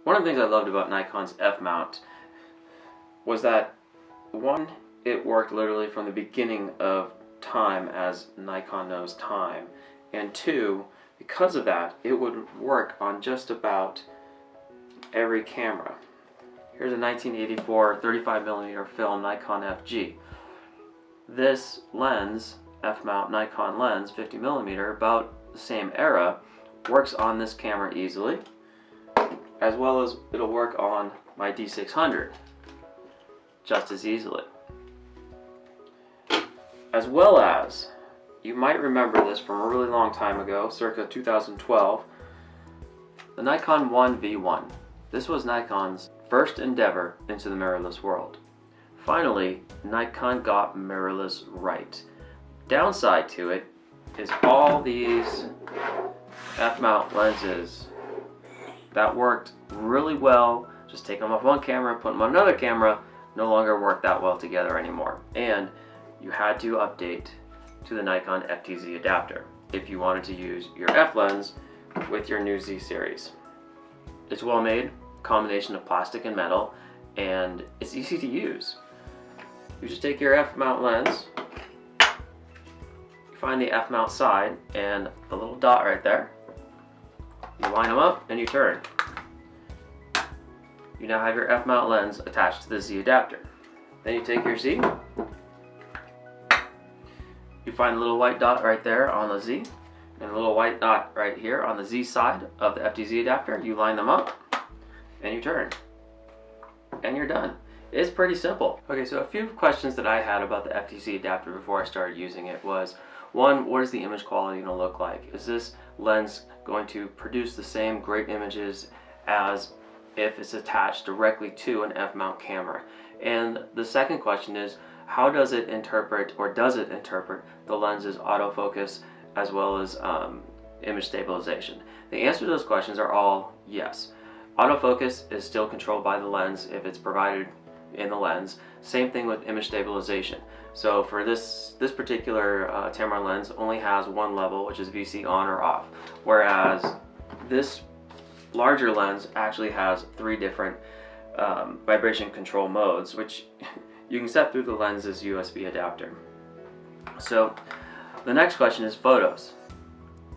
One of the things I loved about Nikon's f-mount was that, one, it worked literally from the beginning of time as Nikon knows time, and two, because of that, it would work on just about every camera. Here's a 1984 35mm film Nikon FG. This lens, f-mount Nikon lens, 50mm, about the same era, works on this camera easily, as well as it'll work on my D600 just as easily. As well as, you might remember this from a really long time ago, circa 2012, the Nikon 1V1. This was Nikon's first endeavor into the mirrorless world. Finally, Nikon got mirrorless right. Downside to it is all these f-mount lenses that worked really well, just take them off one camera, put them on another camera, no longer work that well together anymore. And you had to update to the Nikon FTZ Adapter if you wanted to use your f-lens with your new Z series. It's well made, combination of plastic and metal, and it's easy to use. You just take your f-mount lens, you find the f-mount side and the little dot right there, you line them up and you turn. You now have your f-mount lens attached to the Z adapter. Then you take your Z, you find the little white dot right there on the Z, and a little white dot right here on the Z side of the FTZ adapter. You line them up and you turn, and you're done. It's pretty simple. Okay, so a few questions that I had about the FTZ adapter before I started using it was, one, what is the image quality going to look like? Is this lens going to produce the same great images as if it's attached directly to an f-mount camera? And the second question is, how does it interpret, or does it interpret, the lens's autofocus as well as image stabilization? The answer to those questions are all yes. Autofocus is still controlled by the lens if it's provided in the lens. Same thing with image stabilization. So for this particular Tamron lens only has one level, which is VC on or off, whereas this larger lens actually has 3 different vibration control modes, which you can set through the lens's USB adapter. So the next question is photos.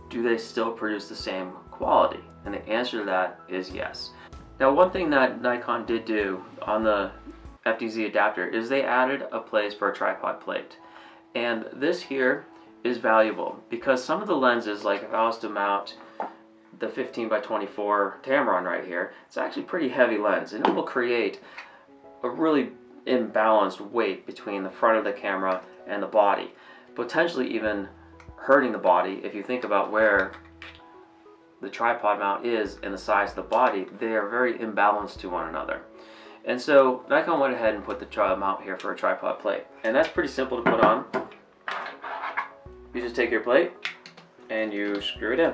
Do they still produce the same quality? And the answer to that is yes. Now, one thing that Nikon did do on the FTZ adapter is they added a place for a tripod plate. And this here is valuable because some of the lenses, like if I was to mount the 15x24 Tamron right here, it's actually a pretty heavy lens, and it will create a really imbalanced weight between the front of the camera and the body, potentially even hurting the body. If you think about where the tripod mount is and the size of the body, they are very imbalanced to one another. And so Nikon went ahead and put the mount here for a tripod plate, and that's pretty simple to put on. You just take your plate and you screw it in.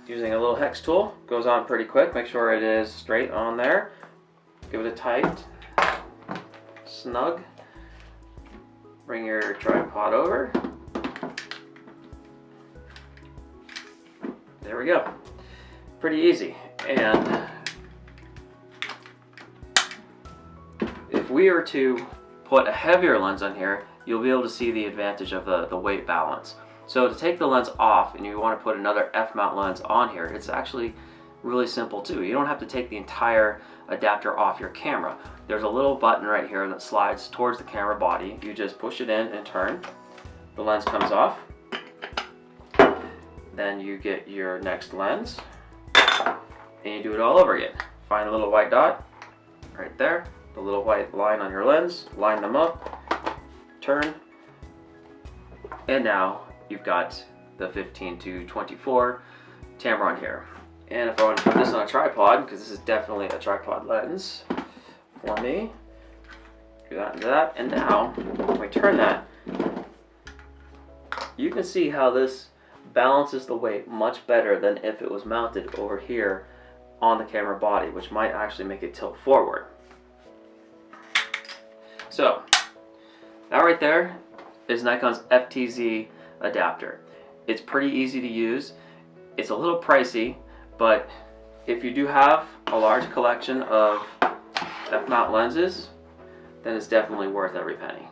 Using a little hex tool, goes on pretty quick. Make sure it is straight on there. Give it a tight, snug. Bring your tripod over. There we go. Pretty easy. And if we are to put a heavier lens on here, you'll be able to see the advantage of the weight balance. So to take the lens off and you want to put another f-mount lens on here, it's actually really simple too. You don't have to take the entire adapter off your camera. There's a little button right here that slides towards the camera body. You just push it in and turn. The lens comes off. Then you get your next lens and you do it all over again. Find a little white dot right there, the little white line on your lens, line them up, turn, and now you've got the 15-24 Tamron here. And if I want to put this on a tripod, because this is definitely a tripod lens for me, do that and that, and now when we turn that, you can see how this balances the weight much better than if it was mounted over here on the camera body, which might actually make it tilt forward. So that right there is Nikon's FTZ adapter. It's pretty easy to use. It's a little pricey, but if you do have a large collection of f-mount lenses, then it's definitely worth every penny.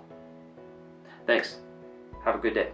Thanks. Have a good day.